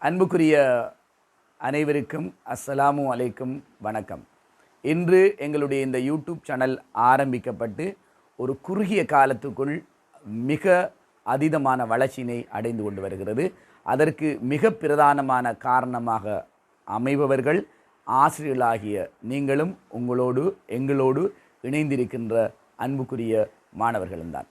அன்புக்குரிய அனைவருக்கும் அஸ்ஸலாமு அலைக்கும் வணக்கம். இன்று எங்களுடைய இந்த யூடியூப் சேனல் ஆரம்பிக்கப்பட்டு ஒரு குறுகிய காலத்துக்குள் மிக அதீதமான வளர்ச்சியினை அடைந்து கொண்டு வருகிறது. அதற்கு மிக பிரதானமான காரணமாக அமைபவர்கள் ஆசிரியர்களாகிய நீங்களும் எங்களோடு இணைந்திருக்கின்ற அன்புக்குரிய மாணவர்களும் தான்.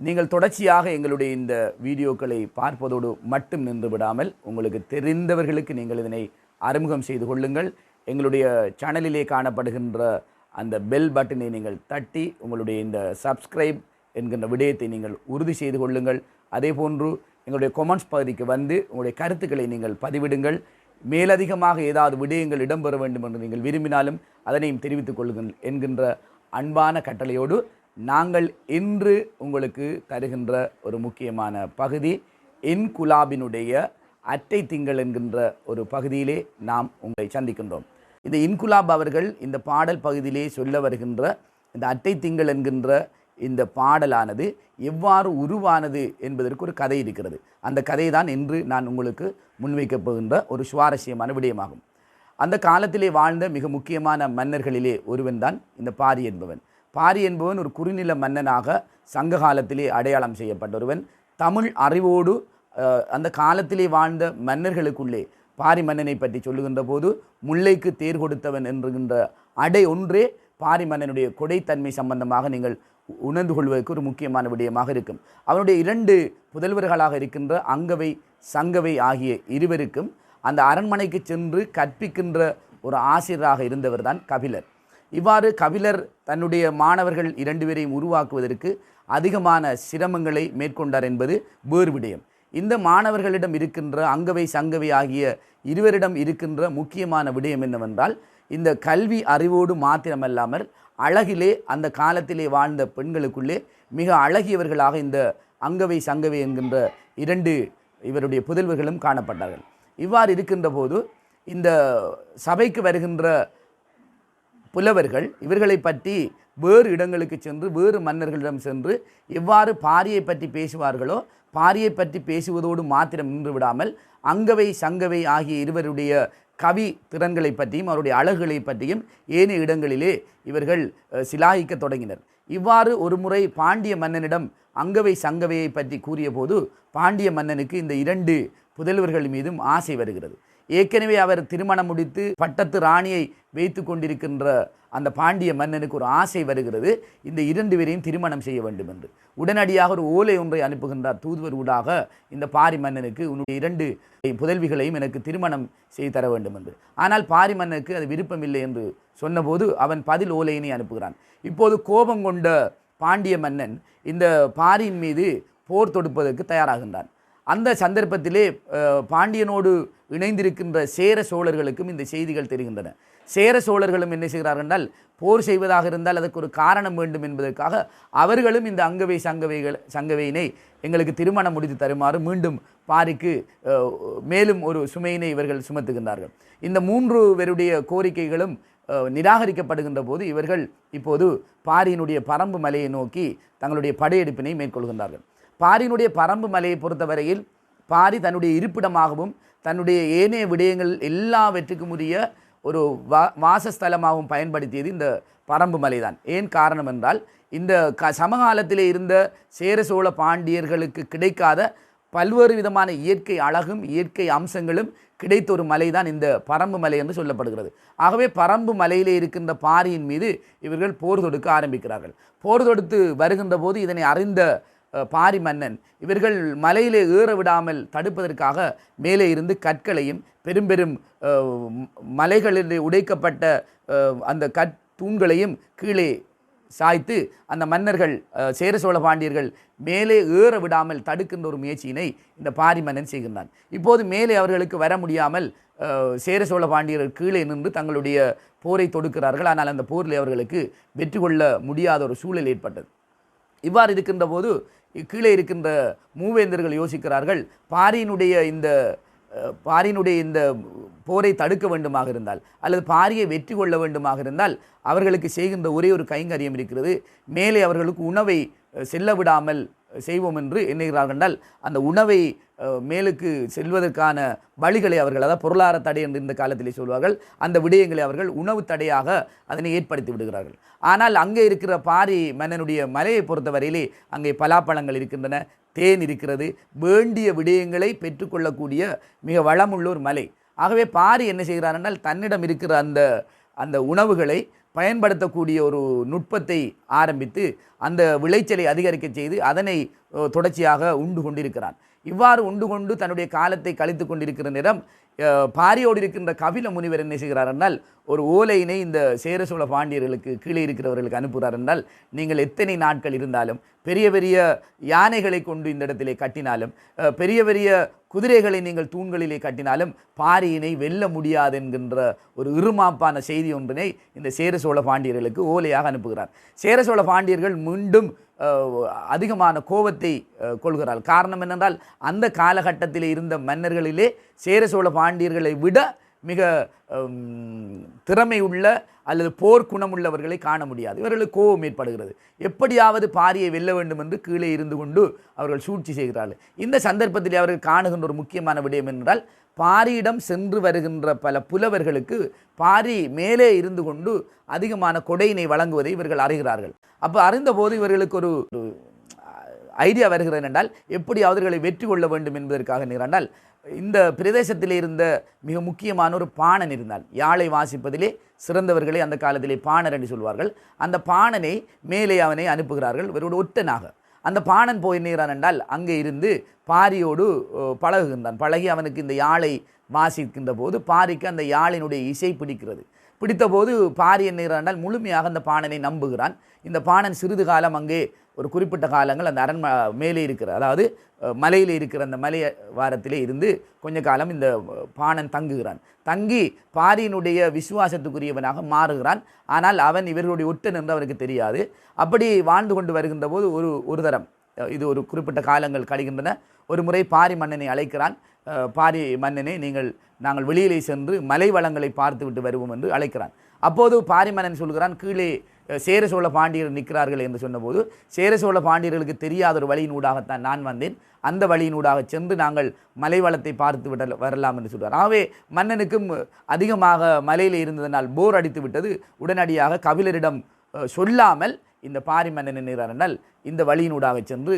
நீங்கள் தொடர்ச்சியாக எங்களுடைய இந்த வீடியோக்களை பார்ப்பதோடு மட்டும் நின்று விடாமல் உங்களுக்கு தெரிந்தவர்களுக்கு நீங்கள் இதனை அறிமுகம் செய்து கொள்ளுங்கள். எங்களுடைய சேனலிலே காணப்படுகின்ற அந்த பெல் பட்டனை நீங்கள் தட்டி உங்களுடைய இந்த சப்ஸ்கிரைப் என்கின்ற விடயத்தை நீங்கள் உறுதி செய்து கொள்ளுங்கள். அதே போன்று எங்களுடைய கொமெண்ட்ஸ் பகுதிக்கு வந்து உங்களுடைய கருத்துக்களை நீங்கள் பதிவிடுங்கள். மேலதிகமாக ஏதாவது விடயங்கள் இடம்பெற வேண்டும் என்று நீங்கள் விரும்பினாலும் அதனையும் தெரிவித்துக் கொள்ளுங்கள் என்கின்ற அன்பான கட்டளையோடு நாங்கள் இன்று உங்களுக்கு தருகின்ற ஒரு முக்கியமான பகுதி இன்குலாபினுடைய அட்டை திங்கள் என்கின்ற ஒரு பகுதியிலே நாம் உங்களை சந்திக்கின்றோம். இந்த இன்குலாப் அவர்கள் இந்த பாடல் பகுதியிலே சொல்ல வருகின்ற இந்த அட்டை திங்கள் என்கின்ற இந்த பாடலானது எவ்வாறு உருவானது என்பதற்கு ஒரு கதை இருக்கிறது. அந்த கதை தான் இன்று நான் உங்களுக்கு முன்வைக்கப் போகின்ற ஒரு சுவாரஸ்யமான விடயமாகும். அந்த காலத்திலே வாழ்ந்த மிக முக்கியமான மன்னர்களிலே ஒருவன் தான் இந்த பாரி என்பவன். பாரி என்பவன் ஒரு குறுநில மன்னனாக சங்க காலத்திலே அடையாளம் செய்யப்பட்ட ஒருவன். தமிழ் அறிவோடு அந்த காலத்திலே வாழ்ந்த மன்னர்களுக்குள்ளே பாரி மன்னனை பற்றி சொல்லுகின்ற போது முல்லைக்கு தேர் கொடுத்தவன் என்கின்ற அடை ஒன்றே பாரி மன்னனுடைய கொடைத்தன்மை சம்பந்தமாக நீங்கள் உணர்ந்து கொள்வதற்கு ஒரு முக்கியமான விடயமாக இருக்கும். அவனுடைய 2 புதல்வர்களாக இருக்கின்ற அங்கவை சங்கவை ஆகிய இருவருக்கும் அந்த அரண்மனைக்கு சென்று கற்பிக்கின்ற ஒரு ஆசிரியராக இருந்தவர் தான் கபிலர். இவ்வாறு கபிலர் தன்னுடைய மாணவர்கள் 2 பேரையும் உருவாக்குவதற்கு அதிகமான சிரமங்களை மேற்கொண்டார் என்பது வேறு விடயம். இந்த மாணவர்களிடம் இருக்கின்ற அங்கவை சங்கவை ஆகிய இருவரிடம் இருக்கின்ற முக்கியமான விடயம் என்னவென்றால், இந்த கல்வி அறிவோடு மாத்திரமல்லாமல் அழகிலே அந்த காலத்திலே வாழ்ந்த பெண்களுக்குள்ளே மிக அழகியவர்களாக இந்த அங்கவை சங்கவை என்கின்ற 2 இவருடைய புதல்வர்களும் காணப்பட்டார்கள். இவ்வாறு இருக்கின்ற போது இந்த சபைக்கு வருகின்ற புலவர்கள் இவர்களை பற்றி வேறு இடங்களுக்கு சென்று வேறு மன்னர்களிடம் சென்று எவ்வாறு பாரியை பற்றி பேசுவார்களோ பாரியை பற்றி பேசுவதோடு மாத்திரம் நின்று விடாமல் அங்கவை சங்கவை ஆகிய இருவருடைய கவி திறன்களை பற்றியும் அவருடைய அழகுகளை பற்றியும் ஏனைய இடங்களிலே இவர்கள் சிலாகிக்க தொடங்கினர். இவ்வாறு ஒரு முறை பாண்டிய மன்னனிடம் அங்கவை சங்கவையை பற்றி கூறிய போது பாண்டிய மன்னனுக்கு இந்த 2 புதல்வர்கள் மீதும் ஆசை வருகிறது. ஏற்கனவே அவர் திருமணம் முடித்து பட்டத்து ராணியை வைத்து கொண்டிருக்கின்ற அந்த பாண்டிய மன்னனுக்கு ஒரு ஆசை வருகிறது, இந்த 2 பேரையும் திருமணம் செய்ய வேண்டும் என்று. உடனடியாக ஒரு ஓலை ஒன்றை அனுப்புகின்றார் தூதுவர் ஊடாக, இந்த பாரி மன்னனுக்கு உன்னுடைய 2 புதல்விகளையும் எனக்கு திருமணம் செய்து தர வேண்டும் என்று. ஆனால் பாரி மன்னனுக்கு அது விருப்பமில்லை என்று சொன்னபோது அவன் பதில் ஓலையினை அனுப்புகிறான். இப்போது கோபம் கொண்ட பாண்டிய மன்னன் இந்த பாரியின் மீது போர் தொடுப்பதற்கு தயாராகின்றான். அந்த சந்தர்ப்பத்திலே பாண்டியனோடு இணைந்திருக்கின்ற சேர சோழர்களுக்கும் இந்த செய்திகள் தெரிகின்றன. சேர சோழர்களும் என்ன செய்கிறார்கள் என்றால், போர் செய்வதாக இருந்தால் அதற்கு ஒரு காரணம் வேண்டும் என்பதற்காக அவர்களும் இந்த அங்கவை சங்கவையினை எங்களுக்கு திருமணம் முடித்து தருமாறு மீண்டும் பாரிக்கு மேலும் ஒரு சுமையினை இவர்கள் சுமத்துகின்றார்கள். இந்த 3 பேருடைய கோரிக்கைகளும் நிராகரிக்கப்படுகின்ற போது இவர்கள் இப்போது பாரியினுடைய பரம்பு மலையை நோக்கி தங்களுடைய படையெடுப்பினை மேற்கொள்கின்றார்கள். பாரியினுடைய பரம்பு மலையை பொறுத்தவரையில் பாரி தன்னுடைய இருப்பிடமாகவும் தன்னுடைய ஏனைய விடயங்கள் எல்லாவற்றுக்கும் உரிய ஒரு வாசஸ்தலமாகவும் பயன்படுத்தியது இந்த பரம்பு மலை தான். ஏன் காரணம் என்றால், இந்த சமகாலத்திலே இருந்த சேர சோழ பாண்டியர்களுக்கு கிடைக்காத பல்வேறு விதமான இயற்கை அழகும் இயற்கை அம்சங்களும் கிடைத்த ஒரு மலை தான் இந்த பரம்பு மலை என்று சொல்லப்படுகிறது. ஆகவே பரம்பு மலையிலே இருக்கின்ற பாரியின் மீது இவர்கள் போர் தொடுக்க ஆரம்பிக்கிறார்கள். போர் தொடுத்து வருகின்ற போது இதனை அறிந்த பாரி மன்னன் இவர்கள் மலையிலே ஏற விடாமல் தடுப்பதற்காக மேலே இருந்து கற்களையும் பெரும் பெரும் மலைகளில் உடைக்கப்பட்ட அந்த தூண்களையும் கீழே சாய்த்து அந்த மன்னர்கள் சேர சோழ பாண்டியர்கள் மேலே ஏற விடாமல் தடுக்கின்ற ஒரு முயற்சியினை இந்த பாரி மன்னன் செய்கின்றான். இப்போது மேலே அவர்களுக்கு வர முடியாமல் சேர சோழ பாண்டியர்கள் கீழே நின்று தங்களுடைய போரை தொடுக்கிறார்கள். ஆனால் அந்த போரில் அவர்களுக்கு வெற்றி கொள்ள முடியாத ஒரு சூழல் ஏற்பட்டது. இவ்வாறு இருக்கின்ற போது கீழே இருக்கின்ற மூவேந்தர்கள் யோசிக்கிறார்கள், பாரியினுடைய இந்த போரை தடுக்க வேண்டுமாக இருந்தால் அல்லது பாரியை வெற்றி கொள்ள வேண்டுமாக இருந்தால் அவர்களுக்கு செய்கின்ற ஒரே ஒரு கைங்கரியம் இருக்கிறது. மேலே அவர்களுக்கு உணவை செல்ல விடாமல் செய்வோம் என்று எண்ணுகிறார்கள் என்றால் அந்த உணவை மேலுக்கு செல்வதற்கான வழிகளை அவர்கள், அதாவது பொருளாதார தடை என்று இந்த காலத்திலே சொல்வார்கள், அந்த விடயங்களை அவர்கள் உணவு தடையாக அதனை ஏற்படுத்தி விடுகிறார்கள். ஆனால் அங்கே இருக்கிற பாரி மன்னனுடைய மலையை பொறுத்தவரையிலே அங்கே பலாப்பழங்கள் இருக்கின்றன, தேன் இருக்கிறது, வேண்டிய விடயங்களை பெற்றுக்கொள்ளக்கூடிய மிக வளமுள்ள ஒரு மலை. ஆகவே பாரி என்ன செய்கிறார் என்றால் தன்னிடம் இருக்கிற அந்த உணவுகளை பயன்படுத்தக்கூடிய ஒரு நுட்பத்தை ஆரம்பித்து அந்த விளைச்சலை அதிகரிக்க செய்து அதனை தொடர்ச்சியாக உண்டு கொண்டிருக்கிறான். இவ்வாறு உண்டு கொண்டு தன்னுடைய காலத்தை கழித்து கொண்டிருக்கிற நேரம் பாரியோடு இருக்கின்ற கபில முனிவர் என்ன செய்கிறார் என்றால் ஒரு ஓலையினை இந்த சேர சோழ பாண்டியர்களுக்கு கீழே இருக்கிறவர்களுக்கு அனுப்புகிறார் என்றால், நீங்கள் எத்தனை நாட்கள் இருந்தாலும், பெரிய பெரிய யானைகளை கொண்டு இந்த இடத்திலே கட்டினாலும், பெரிய பெரிய குதிரைகளை நீங்கள் தூண்களிலே கட்டினாலும் பாரியினை வெல்ல முடியாது என்கின்ற ஒரு இருமாப்பான செய்தி ஒன்றினை இந்த சேர சோழ பாண்டியர்களுக்கு ஓலையாக அனுப்புகிறார். சேர சோழ பாண்டியர்கள் மீண்டும் அதிகமான கோபத்தை கொள்கிறார். காரணம் என்னென்றால் அந்த காலகட்டத்தில் இருந்த மன்னர்களிலே சேர சோழ பாண்டியர்களை விட மிக திறமை உள்ள அல்லது போர்க்குணமுள்ளவர்களை காண முடியாது. இவர்களுக்கு கோபம் ஏற்படுகிறது. எப்படியாவது பாரியை வெல்ல வேண்டும் என்று கீழே இருந்து கொண்டு அவர்கள் சூழ்ச்சி செய்கிறார்கள். இந்த சந்தர்ப்பத்தில் அவர்கள் காணுகின்ற ஒரு முக்கியமான விடயம் என்றால், பாரியிடம் சென்று வருகின்ற பல புலவர்களுக்கு பாரி மேலே இருந்து கொண்டு அதிகமான கொடையினை வழங்குவதை இவர்கள் அறிகிறார்கள். அப்போ அறிந்தபோது இவர்களுக்கு ஒரு ஐடியா வருகிறது என்றால், எப்படி அவர்களை வெற்றி கொள்ள வேண்டும் என்பதற்காக நிகழ்ந்தால், இந்த பிரதேசத்தில் இருந்த மிக முக்கியமான ஒரு பாணன் இருந்தால், யாழை வாசிப்பதிலே சிறந்தவர்களை அந்த காலத்திலே பாணர் என்று சொல்வார்கள். அந்த பாணனை மேலே அவனை அனுப்புகிறார்கள் இவரோட ஒற்றனாக. அந்த பாணன் போய் நிற்கிறான் என்றால் அங்கே இருந்து பாரியோடு பழகுகின்றான். பழகி அவனுக்கு இந்த யாழை வாசிக்கின்ற போது பாரிக்கு அந்த யாழினுடைய இசை பிடிக்கிறது. பிடித்தபோது பாரி என்ன என்றால் முழுமையாக அந்த பாணனை நம்புகிறான். இந்த பாணன் சிறிது காலம் அங்கே ஒரு குறிப்பிட்ட காலங்கள் அந்த மேலே இருக்கிற, அதாவது மலையில் இருக்கிற அந்த மலை வாரத்திலே இருந்து கொஞ்ச காலம் இந்த பாணன் தங்குகிறான். தங்கி பாரியினுடைய விசுவாசத்துக்குரியவனாக மாறுகிறான். ஆனால் அவன் இவர்களுடைய ஒற்றன் என்று அவருக்கு தெரியாது. அப்படி வாழ்ந்து கொண்டு வருகின்ற போது ஒரு தரம், இது ஒரு குறிப்பிட்ட காலங்கள் கழிகின்றன, ஒரு முறை பாரி மன்னனை அழைக்கிறான். பாரி மன்னனை, நாங்கள் வெளியிலே சென்று மலை வளங்களை பார்த்து விட்டு வருவோம் என்று அழைக்கிறான். அப்போது பாரி மன்னன் சொல்கிறான், கீழே சேர சோழ பாண்டியர்கள் நிற்கிறார்கள் என்று சொன்னபோது, சேர சோழ பாண்டியர்களுக்கு தெரியாத ஒரு வழியினூடாகத்தான் நான் வந்தேன், அந்த வழியினூடாக சென்று நாங்கள் மலை வளத்தை பார்த்து வரலாம் என்று சொல்கிறார். ஆகவே மன்னனுக்கும் அதிகமாக மலையில் இருந்ததனால் போர் அடித்து விட்டது. உடனடியாக கபிலரிடம் சொல்லாமல் இந்த பாரி மன்னன் என்கிறார் என்றால் இந்த வழியினூடாக சென்று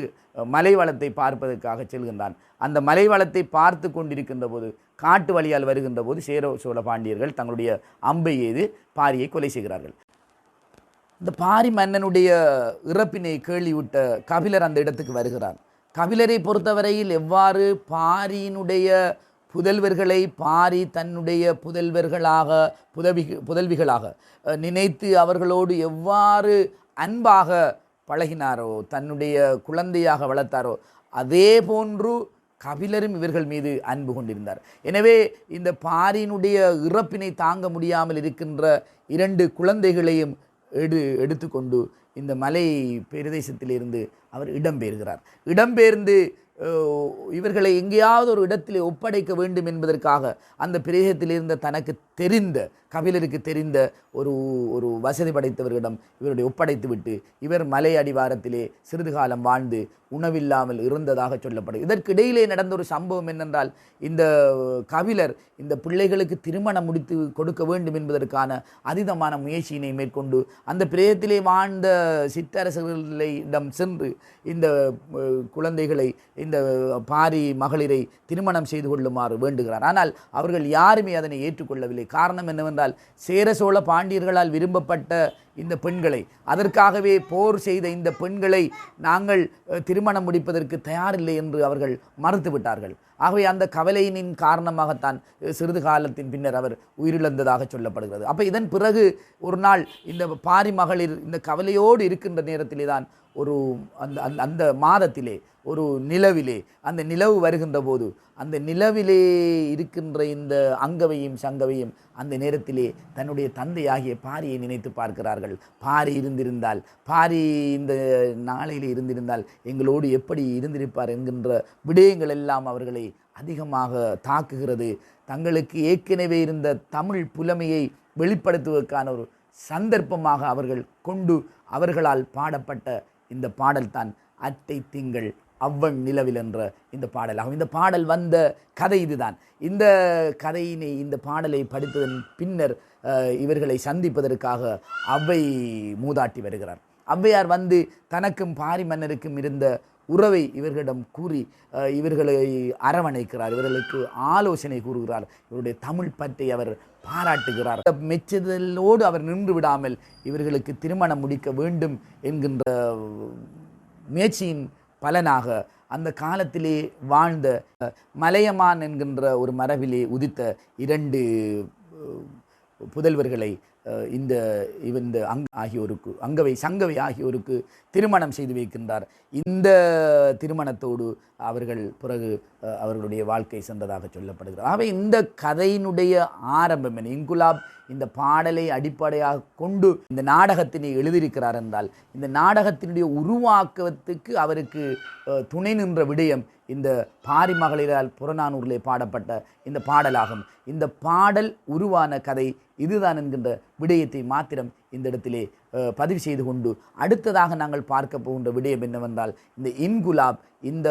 மலை வளத்தை பார்ப்பதற்காக செல்கின்றான். அந்த மலை வளத்தை பார்த்து கொண்டிருக்கின்ற போது, காட்டு வழியால் வருகின்ற போது சேர சோழ பாண்டியர்கள் தங்களுடைய அம்பை எய்து பாரியை கொலை செய்கிறார்கள். இந்த பாரி மன்னனுடைய இறப்பினை கேள்விவிட்ட கபிலர் அந்த இடத்துக்கு வருகிறார். கபிலரை பொறுத்தவரையில் எவ்வாறு பாரியினுடைய புதல்வர்களை பாரி தன்னுடைய புதல்விகளாக நினைத்து அவர்களோடு எவ்வாறு அன்பாக பழகினாரோ, தன்னுடைய குழந்தையாக வளர்த்தாரோ, அதே போன்று கபிலரும் இவர்கள் மீது அன்பு கொண்டிருந்தார். எனவே இந்த பாரியினுடைய இறப்பினை தாங்க முடியாமல் இருக்கின்ற 2 குழந்தைகளையும் எடுத்துக்கொண்டு இந்த மலை பிரதேசத்திலிருந்து அவர் இடம்பெறுகிறார். இடம்பெயர்ந்து இவர்களை எங்கேயாவது ஒரு இடத்திலே ஒப்படைக்க வேண்டும் என்பதற்காக அந்த பிரதேசத்தில் இருந்த தனக்கு தெரிந்த, கபிலருக்கு தெரிந்த ஒரு வசதி படைத்தவர்களிடம் இவருடைய ஒப்படைத்து விட்டு இவர் மலை அடிவாரத்திலே சிறிது காலம் வாழ்ந்து உணவில்லாமல் இருந்ததாக சொல்லப்படும். இதற்கு இடையிலே நடந்த ஒரு சம்பவம் என்னென்றால், இந்த கபிலர் இந்த பிள்ளைகளுக்கு திருமணம் முடித்து கொடுக்க வேண்டும் என்பதற்கான அதீதமான முயற்சியினை மேற்கொண்டு அந்த பிரதேசத்திலே வாழ்ந்த சிற்றரசர்களிடம் சென்று இந்த குழந்தைகளை, இந்த பாரி மகளிரை திருமணம் செய்து கொள்ளுமாறு வேண்டுகிறார். ஆனால் அவர்கள் யாருமே அதனை ஏற்றுக்கொள்ளவில்லை. காரணம் என்னவென்றால், சேர சோழ பாண்டியர்களால் விரும்பப்பட்ட இந்த பெண்களை, அதற்காகவே போர் செய்த இந்த பெண்களை நாங்கள் திருமணம் முடிப்பதற்கு தயாரில்லை என்று அவர்கள் மறுத்துவிட்டார்கள். ஆகவே அந்த கவலையினின் காரணமாகத்தான் சிறிது காலத்தின் பின்னர் அவர் உயிரிழந்ததாக சொல்லப்படுகிறது. அப்போ இதன் பிறகு ஒரு நாள் இந்த பாரி மகளிர் இந்த கவலையோடு இருக்கின்ற நேரத்திலே தான் அந்த மாதத்திலே ஒரு நிலவிலே, அந்த நிலவு வருகின்ற போது அந்த நிலவிலே இருக்கின்ற இந்த அங்கவையும் சங்கவையும் அந்த நேரத்திலே தன்னுடைய தந்தையாகிய பாரியை நினைத்து பார்க்கிறார்கள். பாரி இருந்திருந்தால், பாரி இந்த நாளையில் இருந்திருந்தால் எங்களோடு எப்படி இருந்திருப்பார் என்கின்ற விடயங்கள் எல்லாம் அவர்களை அதிகமாக தாக்குகிறது. தங்களுக்கு ஏற்கனவே இருந்த தமிழ் புலமையை வெளிப்படுத்துவதற்கான ஒரு சந்தர்ப்பமாக அவர்கள் கொண்டு அவர்களால் பாடப்பட்ட இந்த பாடல்தான் அட்டை திங்கள் அவ்வன் நிலவில் என்ற இந்த பாடலாகும். இந்த பாடல் வந்த கதை இதுதான். இந்த கதையினை இந்த பாடலை படித்ததன் பின்னர் இவர்களை சந்திப்பதற்காக அவ்வை மூதாட்டி வருகிறார். ஔவையார் வந்து தனக்கும் பாரி மன்னருக்கும் இருந்த உறவை இவர்களிடம் கூறி இவர்களை அரவணைக்கிறார், இவர்களுக்கு ஆலோசனை கூறுகிறார், இவருடைய தமிழ் பற்றை அவர் பாராட்டுகிறார். மெச்சுதலோடு அவர் நின்று விடாமல் இவர்களுக்கு திருமணம் முடிக்க வேண்டும் என்கின்ற முயற்சியின் பலனாக அந்த காலத்திலே வாழ்ந்த மலையமான் என்கின்ற ஒரு மரபிலே உதித்த 2 புதல்வர்களை இந்த ஆகியோருக்கு சங்கவை ஆகியோருக்கு திருமணம் செய்து வைக்கின்றார். இந்த திருமணத்தோடு அவர்கள் பிறகு அவர்களுடைய வாழ்க்கை சென்றதாக சொல்லப்படுகிறது. ஆகவே இந்த கதையினுடைய ஆரம்பம் என்ன? இன்குலாப் இந்த பாடலை அடிப்படையாக கொண்டு இந்த நாடகத்தினை எழுதியிருக்கிறார் என்றால், இந்த நாடகத்தினுடைய உருவாக்கத்துக்கு அவருக்கு துணை நின்ற விடயம் இந்த பாரி மகளிரால் புறநானூரிலே பாடப்பட்ட இந்த பாடலாகும். இந்த பாடல் உருவான கதை இதுதான் என்கின்ற விடயத்தை மாத்திரம் இந்த இடத்திலே பதிவு செய்து கொண்டு, அடுத்ததாக நாங்கள் பார்க்க போகின்ற விடயம் என்னவென்றால், இந்த இன்குலாப் இந்த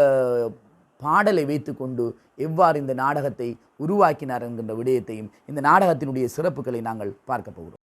பாடலை வைத்துக்கொண்டு எவ்வாறு இந்த நாடகத்தை உருவாக்கினார் என்கின்ற விடயத்தையும், இந்த நாடகத்தினுடைய சிறப்புகளை நாங்கள் பார்க்க போகிறோம்.